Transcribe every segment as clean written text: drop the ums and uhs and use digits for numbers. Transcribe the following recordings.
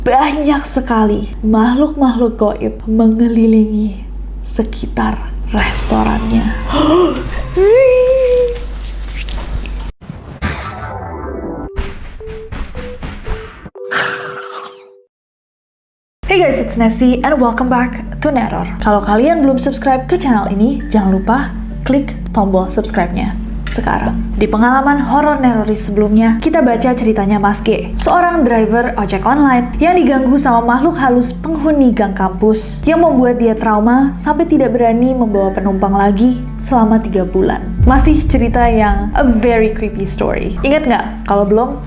banyak sekali makhluk-makhluk gaib mengelilingi sekitar restorannya. Hey guys, it's Nessie and welcome back to Neror. Kalau kalian belum subscribe ke channel ini, jangan lupa klik tombol subscribe-nya sekarang. Di pengalaman horor Neroris sebelumnya, kita baca ceritanya Mas G, seorang driver ojek online yang diganggu sama makhluk halus penghuni gang kampus yang membuat dia trauma sampai tidak berani membawa penumpang lagi selama 3 bulan. Masih cerita yang a very creepy story. Ingat nggak? Kalau belum,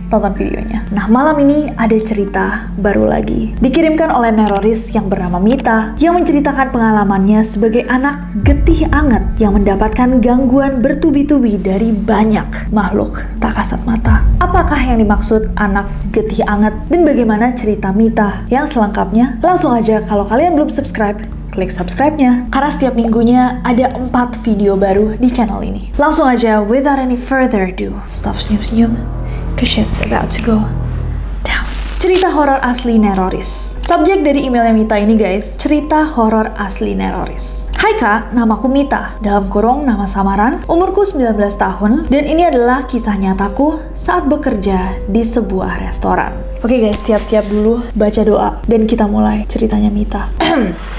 tonton videonya. Nah, malam ini ada cerita baru lagi. Dikirimkan oleh Neroris yang bernama Mita, yang menceritakan pengalamannya sebagai anak getih anget yang mendapatkan gangguan bertubi-tubi dari banyak makhluk tak kasat mata. Apakah yang dimaksud anak getih anget dan bagaimana cerita Mita yang selengkapnya? Langsung aja, kalau kalian belum subscribe, klik subscribe-nya, karena setiap minggunya ada 4 video baru di channel ini. Langsung aja, without any further ado, stop senyum-senyum, cause shit's about to go down. Cerita horor asli Neroris. Subjek dari emailnya Mita ini guys, cerita horor asli Neroris. Hai Kak, namaku Mita, dalam kurung nama samaran, umurku 19 tahun, dan ini adalah kisah nyataku saat bekerja di sebuah restoran. Oke guys, siap-siap dulu, baca doa, dan kita mulai ceritanya Mita.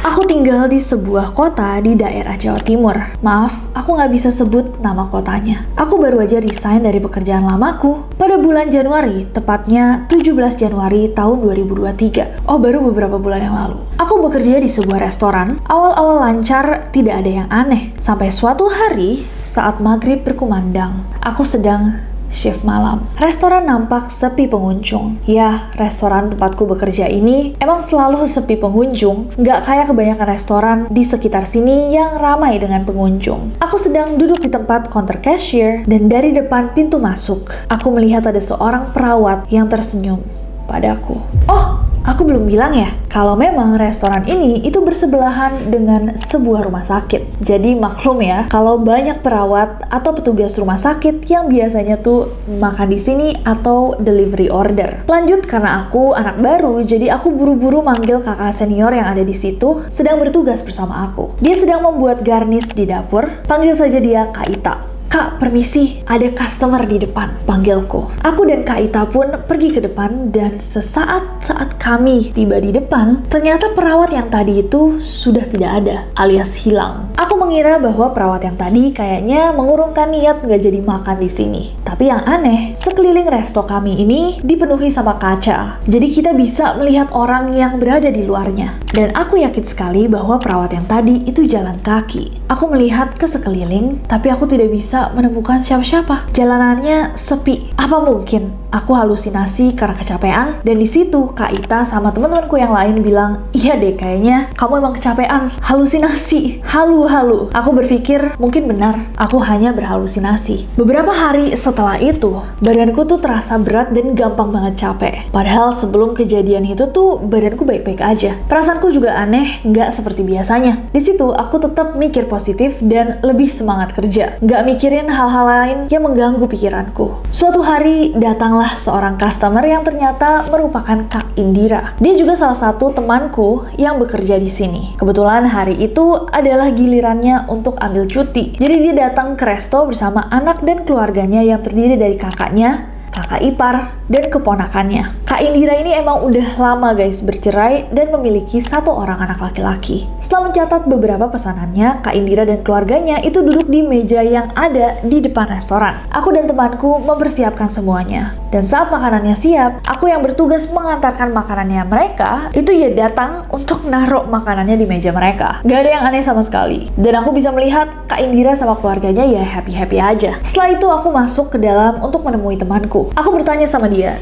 Aku tinggal di sebuah kota di daerah Jawa Timur. Maaf, aku nggak bisa sebut nama kotanya. Aku baru aja resign dari pekerjaan lamaku pada bulan Januari, tepatnya 17 Januari tahun 2023. Oh, baru beberapa bulan yang lalu. Aku bekerja di sebuah restoran, awal-awal lancar, tidak ada yang aneh. Sampai suatu hari, saat maghrib berkumandang, aku sedang shift malam. Restoran nampak sepi pengunjung. Ya, restoran tempatku bekerja ini emang selalu sepi pengunjung. Nggak kayak kebanyakan restoran di sekitar sini yang ramai dengan pengunjung. Aku sedang duduk di tempat counter cashier, dan dari depan pintu masuk, aku melihat ada seorang perawat yang tersenyum padaku. Oh, aku belum bilang ya, kalau memang restoran ini itu bersebelahan dengan sebuah rumah sakit. Jadi maklum ya, kalau banyak perawat atau petugas rumah sakit yang biasanya tuh makan di sini atau delivery order. Lanjut, karena aku anak baru, jadi aku buru-buru manggil kakak senior yang ada di situ sedang bertugas bersama aku. Dia sedang membuat garnish di dapur. Panggil saja dia Kak Ita. Kak, permisi, ada customer di depan, panggilku. Aku dan Kak Ita pun pergi ke depan, dan saat kami tiba di depan, ternyata perawat yang tadi itu sudah tidak ada, alias hilang. Aku mengira bahwa perawat yang tadi kayaknya mengurungkan niat nggak jadi makan di sini. Tapi yang aneh, sekeliling resto kami ini dipenuhi sama kaca. Jadi kita bisa melihat orang yang berada di luarnya. Dan aku yakin sekali bahwa perawat yang tadi itu jalan kaki. Aku melihat ke sekeliling, tapi aku tidak bisa menemukan siapa-siapa. Jalanannya sepi. Apa mungkin aku halusinasi karena kecapean? Dan di situ Kak Ita sama teman-temanku yang lain bilang, iya deh, kayaknya kamu emang kecapean, halusinasi, halu-halu. Aku berpikir mungkin benar, aku hanya berhalusinasi. Beberapa hari setelah itu, badanku tuh terasa berat dan gampang banget capek. Padahal sebelum kejadian itu tuh badanku baik-baik aja. Perasaanku juga aneh, nggak seperti biasanya. Di situ aku tetap mikir positif dan lebih semangat kerja. Nggak mikirin hal-hal lain yang mengganggu pikiranku. Suatu hari datanglah seorang customer yang ternyata merupakan Kak Indira. Dia juga salah satu temanku yang bekerja di sini. Kebetulan hari itu adalah gilirannya untuk ambil cuti. Jadi dia datang ke resto bersama anak dan keluarganya yang terdiri dari kakaknya, kakak ipar, dan keponakannya. Kak Indira ini emang udah lama guys bercerai dan memiliki 1 orang anak laki-laki. Setelah mencatat beberapa pesanannya, Kak Indira dan keluarganya itu duduk di meja yang ada di depan restoran. Aku dan temanku mempersiapkan semuanya. Dan saat makanannya siap, aku yang bertugas mengantarkan makanannya mereka, itu ya datang untuk naruh makanannya di meja mereka. Gak ada yang aneh sama sekali. Dan aku bisa melihat Kak Indira sama keluarganya ya happy-happy aja. Setelah itu aku masuk ke dalam untuk menemui temanku. Aku bertanya sama dia,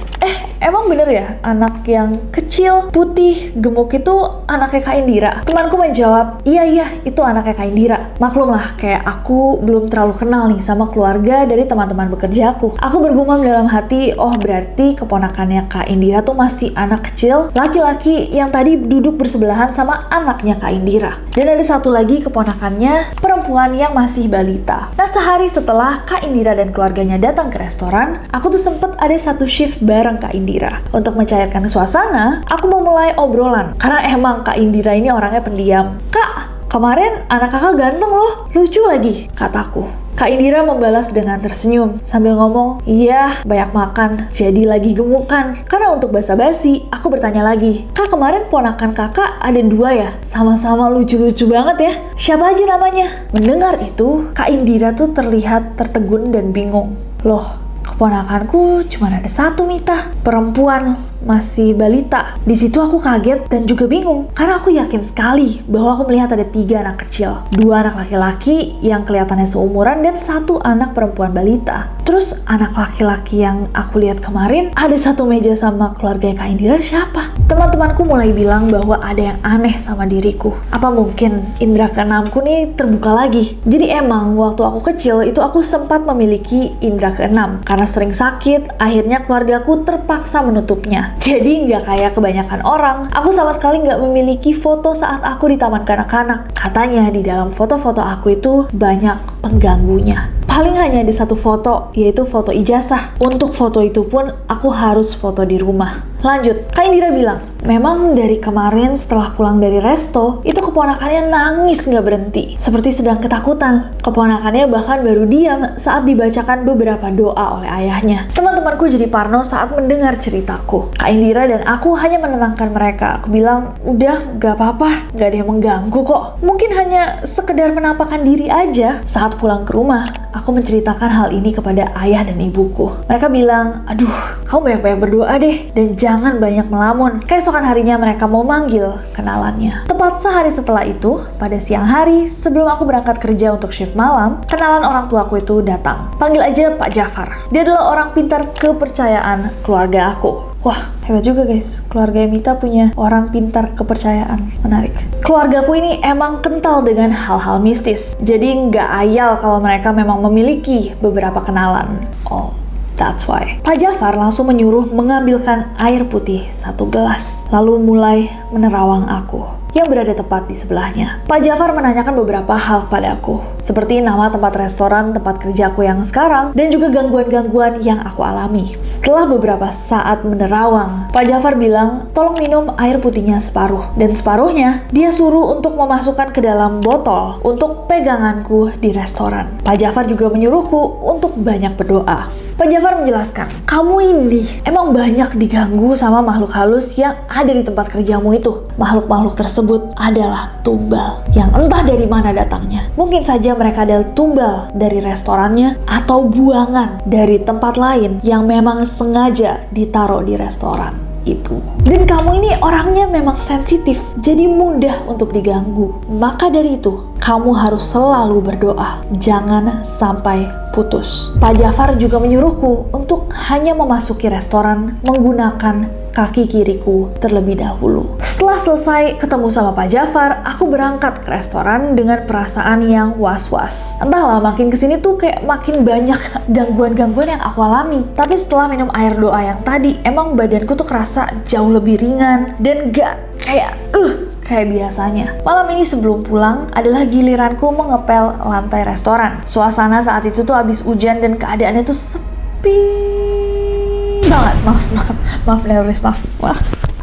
emang bener ya anak yang kecil, putih, gemuk itu anaknya Kak Indira? Temanku menjawab, iya itu anaknya Kak Indira. Maklum lah, kayak aku belum terlalu kenal nih sama keluarga dari teman-teman bekerjaku. Aku bergumam dalam hati, oh berarti keponakannya Kak Indira tuh masih anak kecil, laki-laki yang tadi duduk bersebelahan sama anaknya Kak Indira. Dan ada satu lagi keponakannya, perempuan yang masih balita. Nah, sehari setelah Kak Indira dan keluarganya datang ke restoran, aku tuh sempet ada satu shift shift bareng Kak Indira. Untuk mencairkan suasana, aku memulai obrolan. Karena emang Kak Indira ini orangnya pendiam. "Kak, kemarin anak kakak ganteng loh, lucu lagi," kataku. Kak Indira membalas dengan tersenyum sambil ngomong, "Iya, banyak makan, jadi lagi gemukan." Karena untuk basa-basi, aku bertanya lagi, "Kak, kemarin ponakan kakak ada 2 ya? Sama-sama lucu-lucu banget ya. Siapa aja namanya?" Mendengar itu, Kak Indira tuh terlihat tertegun dan bingung. "Loh, keponakanku cuma ada 1, Mita. Perempuan, masih balita." Di situ aku kaget dan juga bingung karena aku yakin sekali bahwa aku melihat ada 3 anak kecil, 2 anak laki-laki yang kelihatannya seumuran dan 1 anak perempuan balita. Terus anak laki-laki yang aku lihat kemarin ada satu meja sama keluarga Kak Indira. Siapa? Teman-temanku mulai bilang bahwa ada yang aneh sama diriku. Apa mungkin indera keenamku nih terbuka lagi? Jadi emang waktu aku kecil itu aku sempat memiliki indera keenam. Karena sering sakit, akhirnya keluargaku terpaksa menutupnya. Jadi nggak kayak kebanyakan orang, aku sama sekali nggak memiliki foto saat aku di taman kanak-kanak. Katanya di dalam foto-foto aku itu banyak pengganggunya. Paling hanya ada 1 foto, yaitu foto ijazah. Untuk foto itu pun aku harus foto di rumah. Lanjut, Kak Indira bilang, memang dari kemarin setelah pulang dari resto, itu keponakannya nangis nggak berhenti, seperti sedang ketakutan. Keponakannya bahkan baru diam saat dibacakan beberapa doa oleh ayahnya. Teman-temanku jadi parno saat mendengar ceritaku. Kak Indira dan aku hanya menenangkan mereka. Aku bilang, "Udah, nggak apa-apa, nggak ada yang mengganggu kok. Mungkin hanya sekedar menampakkan diri aja." Saat pulang ke rumah, aku menceritakan hal ini kepada ayah dan ibuku. Mereka bilang, "Aduh, kamu banyak-banyak berdoa deh, dan jangan banyak melamun." Keesokan harinya mereka mau manggil kenalannya. Tepat sehari setelah itu, pada siang hari, sebelum aku berangkat kerja untuk shift malam, kenalan orang tuaku itu datang. Panggil aja Pak Jafar. Dia adalah orang pintar kepercayaan keluarga aku. Wah, hebat juga guys. Keluarga Mita punya orang pintar kepercayaan. Menarik. Keluargaku ini emang kental dengan hal-hal mistis. Jadi nggak ayal kalau mereka memang memiliki beberapa kenalan. Oh, that's why. Pak Jafar langsung menyuruh mengambilkan air putih 1 gelas. Lalu mulai menerawang aku yang berada tepat di sebelahnya. Pak Jafar menanyakan beberapa hal kepadaku, seperti nama tempat restoran tempat kerjaku yang sekarang, dan juga gangguan-gangguan yang aku alami. Setelah beberapa saat menerawang, Pak Jafar bilang, "Tolong minum air putihnya separuh." Dan separuhnya, dia suruh untuk memasukkan ke dalam botol untuk peganganku di restoran. Pak Jafar juga menyuruhku untuk banyak berdoa. Pak Jafar menjelaskan, "Kamu ini emang banyak diganggu sama makhluk halus yang ada di tempat kerjamu itu. Makhluk-makhluk tersebut adalah tumbal yang entah dari mana datangnya. Mungkin saja mereka adalah tumbal dari restorannya atau buangan dari tempat lain yang memang sengaja ditaruh di restoran itu. Dan kamu ini orangnya memang sensitif, jadi mudah untuk diganggu. Maka dari itu, kamu harus selalu berdoa. Jangan sampai putus." Pak Jafar juga menyuruhku untuk hanya memasuki restoran menggunakan kaki kiriku terlebih dahulu. Setelah selesai ketemu sama Pak Jafar, aku berangkat ke restoran dengan perasaan yang was-was. Entahlah, makin kesini tuh kayak makin banyak gangguan-gangguan yang aku alami. Tapi setelah minum air doa yang tadi, emang badanku tuh kerasa jauh lebih ringan dan gak kayak biasanya. Malam ini sebelum pulang adalah giliranku mengepel lantai restoran. Suasana saat itu tuh habis hujan dan keadaannya tuh sepi banget. Maaf.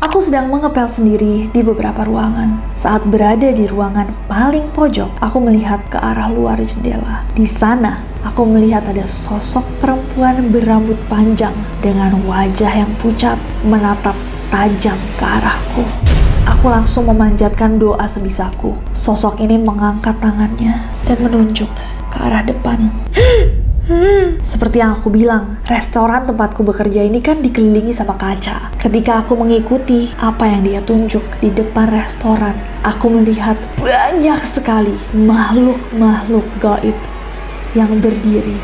Aku sedang mengepel sendiri di beberapa ruangan. Saat berada di ruangan paling pojok, aku melihat ke arah luar jendela. Di sana, aku melihat ada sosok perempuan berambut panjang dengan wajah yang pucat menatap tajam ke arahku. Aku langsung memanjatkan doa sebisaku. Sosok ini mengangkat tangannya dan menunjuk ke arah depan. Seperti yang aku bilang, restoran tempatku bekerja ini kan dikelilingi sama kaca. Ketika aku mengikuti apa yang dia tunjuk di depan restoran, aku melihat banyak sekali makhluk-makhluk gaib yang berdiri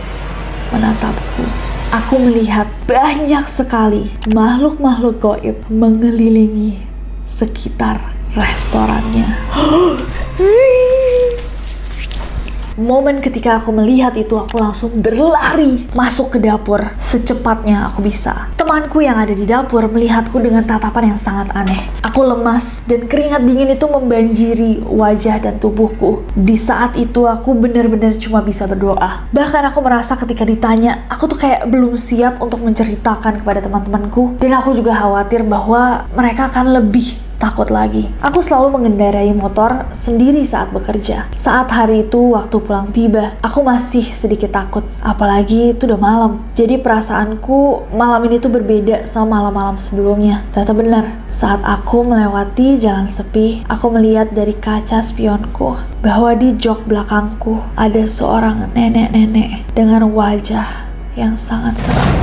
menatapku. Aku melihat banyak sekali makhluk-makhluk gaib mengelilingi sekitar restorannya. Momen ketika aku melihat itu, aku langsung berlari masuk ke dapur secepatnya aku bisa. Temanku yang ada di dapur melihatku dengan tatapan yang sangat aneh. Aku lemas dan keringat dingin itu membanjiri wajah dan tubuhku. Di saat itu aku benar-benar cuma bisa berdoa. Bahkan aku merasa ketika ditanya, aku tuh kayak belum siap untuk menceritakan kepada teman-temanku. Dan aku juga khawatir bahwa mereka akan lebih takut lagi. Aku selalu mengendarai motor sendiri saat bekerja. Saat hari itu waktu pulang tiba, aku masih sedikit takut. Apalagi itu udah malam. Jadi perasaanku malam ini tuh berbeda sama malam-malam sebelumnya. Ternyata benar. Saat aku melewati jalan sepi, aku melihat dari kaca spionku bahwa di jok belakangku ada seorang nenek-nenek dengan wajah yang sangat seram.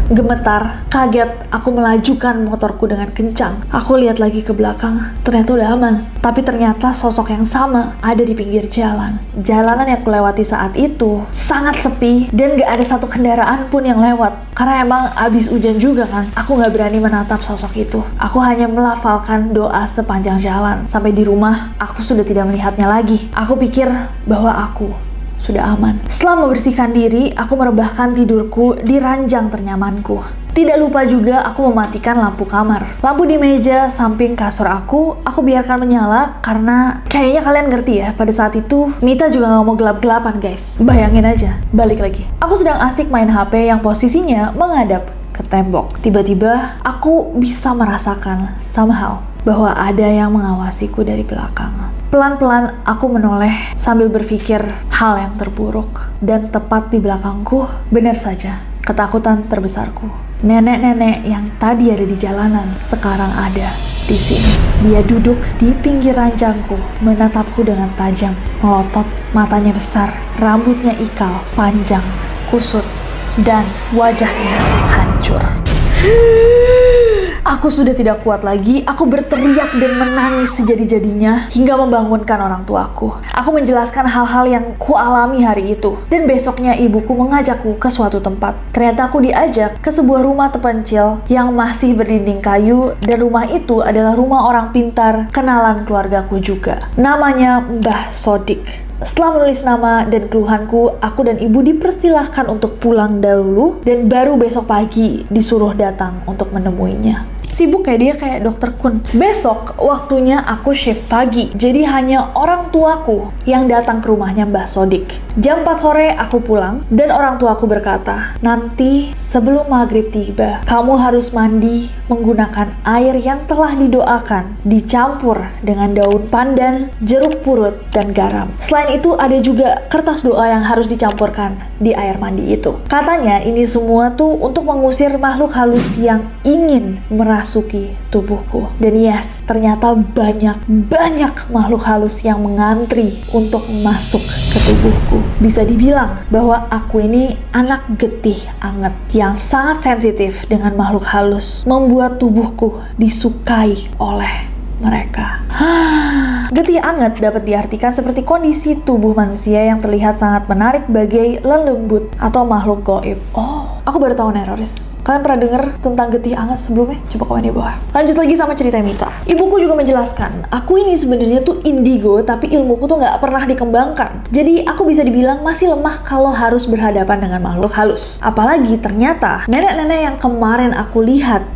Gemetar, kaget, aku melajukan motorku dengan kencang. Aku lihat lagi ke belakang, ternyata udah aman. Tapi ternyata sosok yang sama ada di pinggir jalan. Jalanan yang aku lewati saat itu sangat sepi dan gak ada satu kendaraan pun yang lewat. Karena emang abis hujan juga kan, aku gak berani menatap sosok itu. Aku hanya melafalkan doa sepanjang jalan. Sampai di rumah, aku sudah tidak melihatnya lagi. Aku pikir bahwa aku sudah aman. Setelah membersihkan diri, aku merebahkan tidurku di ranjang ternyamanku. Tidak lupa juga aku mematikan lampu kamar. Lampu di meja samping kasur aku biarkan menyala karena kayaknya kalian ngerti ya, pada saat itu Mita juga gak mau gelap-gelapan guys. Bayangin aja, balik lagi. Aku sedang asik main HP yang posisinya menghadap ke tembok. Tiba-tiba aku bisa merasakan somehow bahwa ada yang mengawasiku dari belakang. Pelan-pelan aku menoleh sambil berpikir hal yang terburuk. Dan tepat di belakangku, benar saja, ketakutan terbesarku. Nenek-nenek yang tadi ada di jalanan, sekarang ada di sini. Dia duduk di pinggir ranjangku, menatapku dengan tajam, melotot, matanya besar, rambutnya ikal, panjang, kusut, dan wajahnya hancur. Aku sudah tidak kuat lagi, aku berteriak dan menangis sejadi-jadinya hingga membangunkan orang tuaku. Aku menjelaskan hal-hal yang kualami hari itu. Dan besoknya ibuku mengajakku ke suatu tempat. Ternyata aku diajak ke sebuah rumah terpencil yang masih berdinding kayu, dan rumah itu adalah rumah orang pintar, kenalan keluargaku juga. Namanya Mbah Sodik. Setelah menulis nama dan keluhanku, aku dan ibu dipersilahkan untuk pulang dahulu dan baru besok pagi disuruh datang untuk menemuinya. Sibuk kayak dia, kayak dokter Kun. Besok waktunya aku shift pagi, jadi hanya orang tuaku yang datang ke rumahnya Mbah Sodik. Jam 4 sore aku pulang dan orang tuaku berkata, nanti sebelum maghrib tiba, kamu harus mandi menggunakan air yang telah didoakan, dicampur dengan daun pandan, jeruk purut, dan garam. Selain itu ada juga kertas doa yang harus dicampurkan di air mandi itu. Katanya ini semua tuh untuk mengusir makhluk halus yang ingin merasuki tubuhku. Dan yes, ternyata banyak makhluk halus yang mengantri untuk masuk ke tubuhku. Bisa dibilang bahwa aku ini anak getih anget yang sangat sensitif dengan makhluk halus, membuat tubuhku disukai oleh mereka. Getih anget dapat diartikan seperti kondisi tubuh manusia yang terlihat sangat menarik bagai lelembut atau makhluk gaib. Oh, aku baru tahu Neroris. Kalian pernah dengar tentang getih anget sebelumnya? Coba komen di bawah. Lanjut lagi sama cerita Mita. Ibuku juga menjelaskan, aku ini sebenarnya tuh indigo, tapi ilmuku tuh nggak pernah dikembangkan. Jadi aku bisa dibilang masih lemah kalau harus berhadapan dengan makhluk halus. Apalagi ternyata nenek-nenek yang kemarin aku lihat,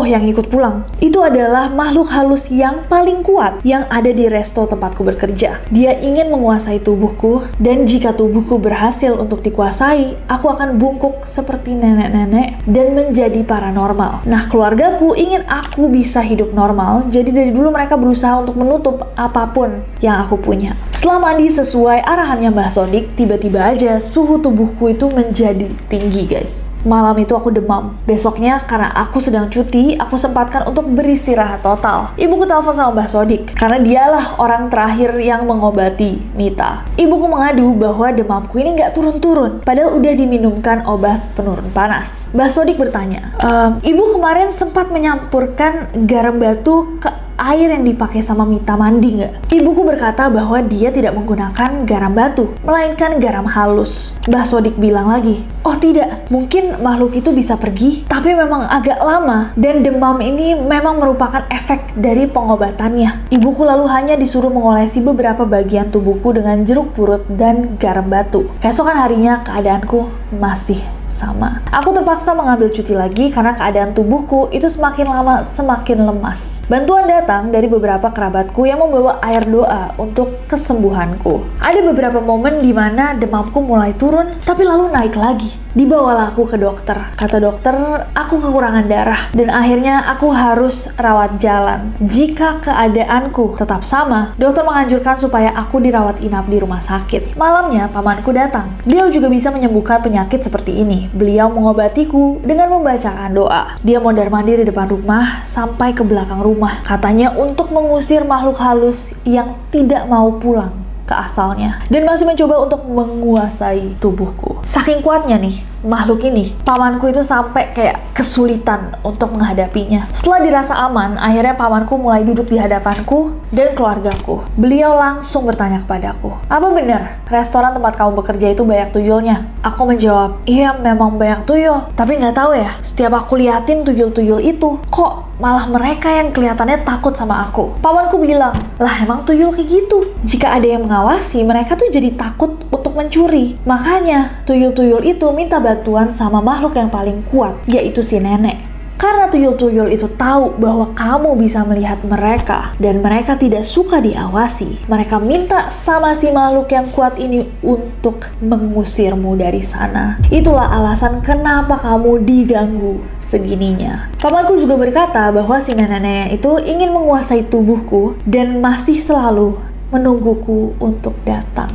yang ikut pulang, itu adalah makhluk halus yang paling kuat yang ada di resto tempatku bekerja. Dia ingin menguasai tubuhku, dan jika tubuhku berhasil untuk dikuasai, aku akan bungkuk seperti nenek-nenek dan menjadi paranormal. Nah, keluargaku ingin aku bisa hidup normal, jadi dari dulu mereka berusaha untuk menutup apapun yang aku punya. Setelah mandi sesuai arahannya Mbah Sodik, tiba-tiba aja suhu tubuhku itu menjadi tinggi guys. Malam itu aku demam. Besoknya karena aku sedang cuti, aku sempatkan untuk beristirahat total. Ibuku telepon sama Mbah Sodik karena dialah orang terakhir yang mengobati Mita. Ibuku mengadu bahwa demamku ini nggak turun-turun, padahal udah diminumkan obat penurun panas. Mbah Sodik bertanya, ibu kemarin sempat menyampurkan garam batu ke air yang dipakai sama Mita mandi nggak? Ibuku berkata bahwa dia tidak menggunakan garam batu, melainkan garam halus. Mbah Sodik bilang lagi, oh tidak, mungkin makhluk itu bisa pergi, tapi memang agak lama, dan demam ini memang merupakan efek dari pengobatannya. Ibuku lalu hanya disuruh mengolesi beberapa bagian tubuhku dengan jeruk purut dan garam batu. Keesokan harinya keadaanku masih sama. Aku terpaksa mengambil cuti lagi karena keadaan tubuhku itu semakin lama semakin lemas. Bantuan datang dari beberapa kerabatku yang membawa air doa untuk kesembuhanku. Ada beberapa momen di mana demamku mulai turun tapi lalu naik lagi. Dibawalah aku ke dokter. Kata dokter, aku kekurangan darah dan akhirnya aku harus rawat jalan. Jika keadaanku tetap sama, dokter menganjurkan supaya aku dirawat inap di rumah sakit. Malamnya pamanku datang. Beliau juga bisa menyembuhkan penyakit seperti ini. Beliau mengobatiku dengan membacakan doa. Dia mondar-mandir di depan rumah sampai ke belakang rumah. Katanya untuk mengusir makhluk halus yang tidak mau pulang ke asalnya dan masih mencoba untuk menguasai tubuhku. Saking kuatnya nih makhluk ini, pamanku itu sampai kayak kesulitan untuk menghadapinya. Setelah dirasa aman, akhirnya pamanku mulai duduk di hadapanku dan keluargaku. Beliau langsung bertanya kepadaku, apa benar restoran tempat kamu bekerja itu banyak tuyulnya? Aku menjawab, iya memang banyak tuyul, tapi nggak tahu ya, setiap aku liatin tuyul-tuyul itu, kok malah mereka yang kelihatannya takut sama aku. Pamanku bilang, lah emang tuyul kayak gitu. Jika ada yang mengawasi, mereka tuh jadi takut untuk mencuri. Makanya tuyul-tuyul itu minta bantuan sama makhluk yang paling kuat, yaitu si nenek. Karena tuyul-tuyul itu tahu bahwa kamu bisa melihat mereka dan mereka tidak suka diawasi, mereka minta sama si makhluk yang kuat ini untuk mengusirmu dari sana. Itulah alasan kenapa kamu diganggu segininya. Pamanku juga berkata bahwa si nenek-nenek itu ingin menguasai tubuhku dan masih selalu menungguku untuk datang.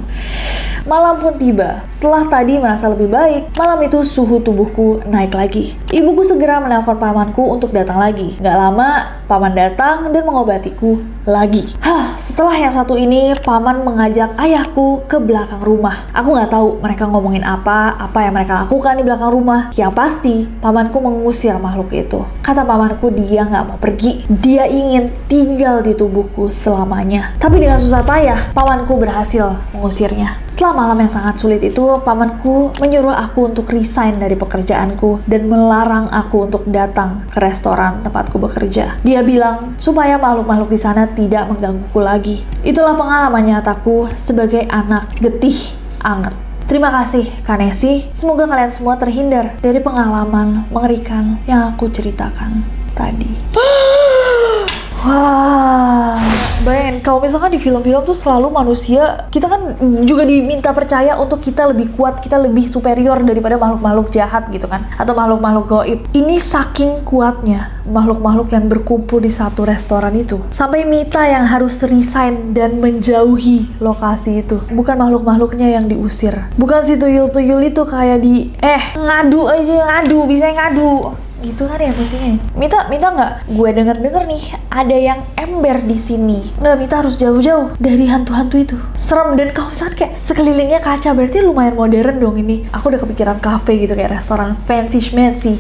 Malam pun tiba. Setelah tadi merasa lebih baik, malam itu suhu tubuhku naik lagi. Ibuku segera menelpon pamanku untuk datang lagi. Gak lama, paman datang dan mengobatiku lagi. Setelah yang satu ini, paman mengajak ayahku ke belakang rumah. Aku gak tahu mereka ngomongin apa yang mereka lakukan di belakang rumah. Yang pasti, pamanku mengusir makhluk itu. Kata pamanku, dia gak mau pergi. Dia ingin tinggal di tubuhku selamanya. Tapi dengan susah payah, pamanku berhasil mengusirnya. Setelah malam yang sangat sulit itu, pamanku menyuruh aku untuk resign dari pekerjaanku dan melarang aku untuk datang ke restoran tempatku bekerja. Dia bilang supaya makhluk-makhluk di sana tidak menggangguku lagi. Itulah pengalaman nyataku sebagai anak getih anget. Terima kasih Kanesi, semoga kalian semua terhindar dari pengalaman mengerikan yang aku ceritakan tadi. Wah, bayangin kalau misalkan di film-film tuh selalu manusia, kita kan juga diminta percaya untuk kita lebih kuat, kita lebih superior daripada makhluk-makhluk jahat gitu kan, atau makhluk-makhluk gaib. Ini saking kuatnya makhluk-makhluk yang berkumpul di satu restoran itu, sampai Mita yang harus resign dan menjauhi lokasi itu. Bukan makhluk-makhluknya yang diusir, bukan si tuyul-tuyul itu kayak ngadu aja, bisa ngadu gitu kan ya mestinya. Mita nggak, gue denger nih ada yang ember di sini. Nggak, Mita harus jauh-jauh dari hantu-hantu itu. Serem, dan kalau misalkan kayak sekelilingnya kaca, berarti lumayan modern dong ini. Aku udah kepikiran cafe gitu, kayak restoran fancy schmancy.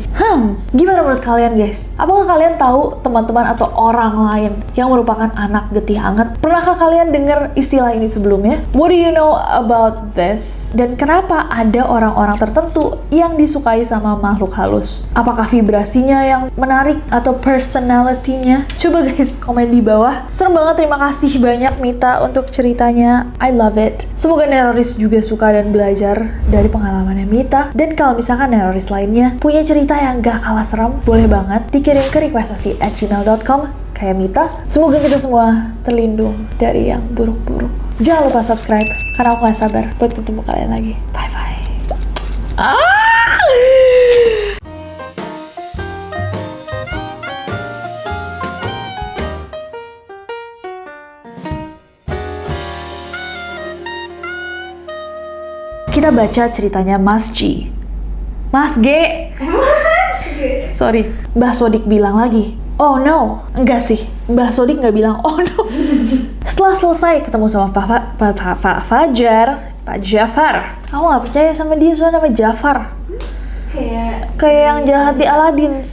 Gimana menurut kalian guys? Apakah kalian tahu teman-teman atau orang lain yang merupakan anak getih anget? Pernahkah kalian dengar istilah ini sebelumnya? What do you know about this? Dan kenapa ada orang-orang tertentu yang disukai sama makhluk halus? Apakah vibrasinya yang menarik atau personality-nya? Coba guys komen di bawah. Serem banget, terima kasih banyak Mita untuk ceritanya. I love it. Semoga Neroris juga suka dan belajar dari pengalamannya Mita. Dan kalau misalkan Neroris lainnya punya cerita yang gak kalah serem, boleh banget dikirim ke requestasi@gmail.com kayak Mita. Semoga kita semua terlindung dari yang buruk-buruk. Jangan lupa subscribe karena aku gak sabar buat ketemu kalian lagi. Bye bye. Kita baca ceritanya Mas G. Mas G. Sorry, Mbah Sodik bilang lagi, oh no. Enggak sih, Mbah Sodik nggak bilang oh no. Setelah selesai ketemu sama Pak Jafar. Aku nggak percaya sama dia, soalnya nama Jafar. Kayak yang jahat di Aladdin.